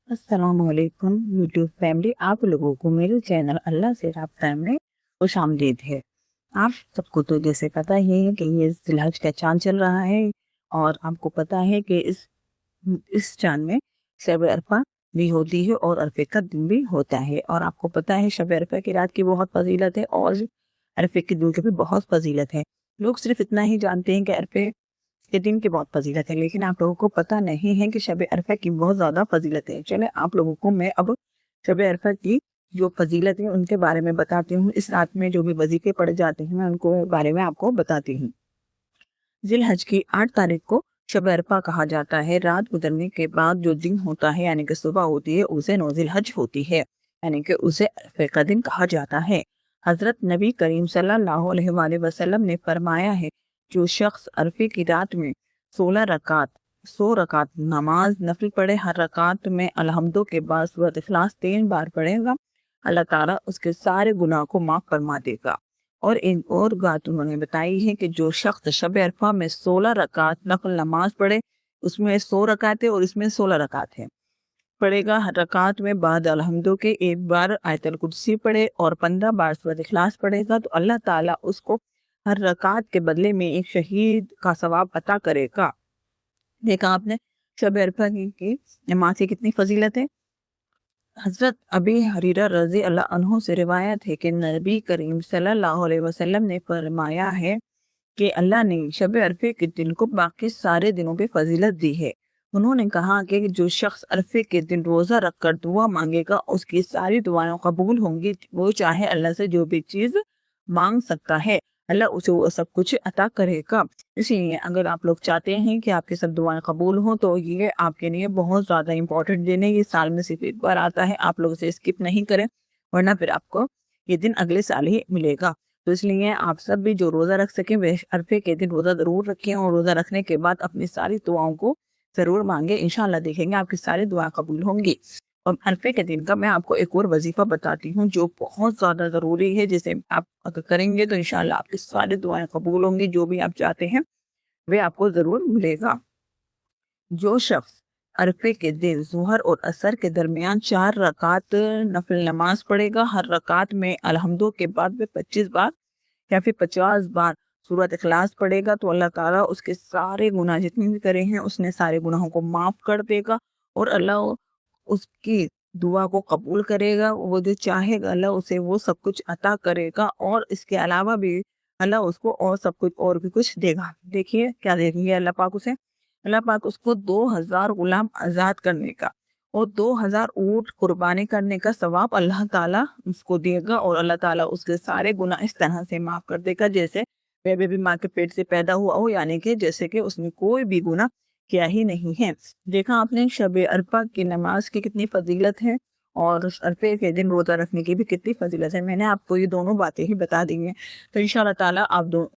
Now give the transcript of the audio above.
अस्सलामुअलैकुम YouTube family, आप लोगों को मेरे चैनल अल्लाह से राब्ता में खुशामदीद है। आप सबको तो जैसे पता ही है कि ये जिलहज का चांद चल रहा है और आपको पता है कि इस चांद में शब अरफा भी होती है और अरफे का दिन भी होता है। और आपको पता है शब अरफा की रात की बहुत फजीलत है और अरफे के दिन की भी बहुत फजीलत है। लोग सिर्फ इतना ही जानते हैं कि अरफे के दिन की बहुत फजीलत है, लेकिन आप लोगों को पता नहीं है कि शब अरफा की बहुत ज़्यादा फजीलत है। चले आप लोगों को मैं अब शब अरफा की जो फजीलत है उनके बारे में बताती हूँ। इस रात में जो भी वजीफे पढ़े जाते हैं मैं उनको बारे में आपको बताती हूँ। जिलहज की 8 तारीख को शब अरफा कहा जाता है। रात गुजरने के बाद जो दिन होता है यानी कि सुबह होती है उसे नौजिलहज होती है, यानी कि उसे अरफे का दिन कहा जाता है। हजरत नबी करीम सल्लल्लाहु अलैहि वसल्लम ने फरमाया है, जो शख्स अरफे की रात में 16 रकात 100 रकात नमाज नफिल पढ़े, हर रकात में अलहम्दो के बाद सूरत इखलास 3 बार पढ़ेगा, अल्लाह ताला उसके सारे गुनाह को माफ फरमा देगा। और इन और बात उन्होंने बताई है कि जो शख्स शब अरफा में 16 रकात नफल नमाज पढ़े, उसमें 100 रकात है और इसमें 16 रकात है, पढ़ेगा, हर रकात में बाद अलहम्दो के 1 बार आयतल कुर्सी पढ़े और 15 बार सूरत इखलास पढ़ेगा, तो अल्लाह ताला उसको हर रकात के बदले में एक शहीद का सवाब अता करेगा। देखा आपने शब अरफा की नमाज की कितनी फजीलत है। हजरत अबी हरीरा रजी अल्लाह अन्हु से रिवायत है कि नबी करीम सल्लल्लाहु अलैहि वसल्लम ने फरमाया है कि अल्लाह ने शब अरफे के दिन को बाकी सारे दिनों पे फजीलत दी है। उन्होंने कहा कि जो शख्स अरफे के दिन रोज़ा रखकर दुआ मांगेगा उसकी सारी दुआएं कबूल होंगी, वो चाहे अल्लाह से जो भी चीज़ मांग सकता है अल्लाह उसे वो सब कुछ अता करेगा। इसलिए अगर आप लोग चाहते हैं कि आपकी सब दुआएं कबूल हों तो ये आपके लिए बहुत ज़्यादा इंपॉर्टेंट दिन है। ये साल में सिर्फ एक बार आता है, आप लोग इसे स्किप नहीं करें वरना फिर आपको ये दिन अगले साल ही मिलेगा। तो इसलिए आप सब भी जो रोज़ा रख सकें वे अरफे के दिन रोज़ा ज़रूर रखें और रोज़ा रखने के बाद अपनी सारी दुआओं को ज़रूर मांगे, इंशाल्लाह देखेंगे आपकी सारी दुआ कबूल होंगी। और अरफे के दिन का मैं आपको एक और वजीफ़ा बताती हूँ जो बहुत ज़्यादा ज़रूरी है, जिसे आप अगर करेंगे तो इंशाल्लाह आपकी सारी दुआएं कबूल होंगी, जो भी आप चाहते हैं वे आपको ज़रूर मिलेगा। जो शख्स अरफे के दिन ज़ुहर और असर के दरमियान 4 रकात नफिल नमाज पढ़ेगा, हर रकात में अलहम्दो के बाद वे 25 बार या फिर 50 बार सूरत इखलास पढ़ेगा, तो अल्लाह ताला उसके सारे गुनाह जितने भी करे हैं उसने सारे गुनाहों को माफ़ कर देगा और अल्लाह उसकी दुआ को कबूल करेगा। वो जो चाहेगा अल्लाह उसे वो सब कुछ अता करेगा और इसके अलावा भी अल्लाह उसको और सब कुछ और भी कुछ देगा। देखिए क्या देंगे अल्लाह पाक उसे, अल्लाह पाक उसको 2000 गुलाम आज़ाद करने का और 2000 ऊँट कुर्बानी करने का सवाब अल्लाह ताला उसको देगा और अल्लाह ताला उसके सारे गुनाह इस तरह से माफ़ कर देगा जैसे वह बेबी माँ के पेट से पैदा हुआ हो, यानी कि जैसे कि उसने कोई भी गुनाह किया ही नहीं है। देखा आपने शब अरफा की नमाज की कितनी फजीलत है और अरफे के दिन रोज़ा रखने की भी कितनी फजीलत है। मैंने आपको ये दोनों बातें ही बता दी हैं, तो इंशाअल्लाह ताला आप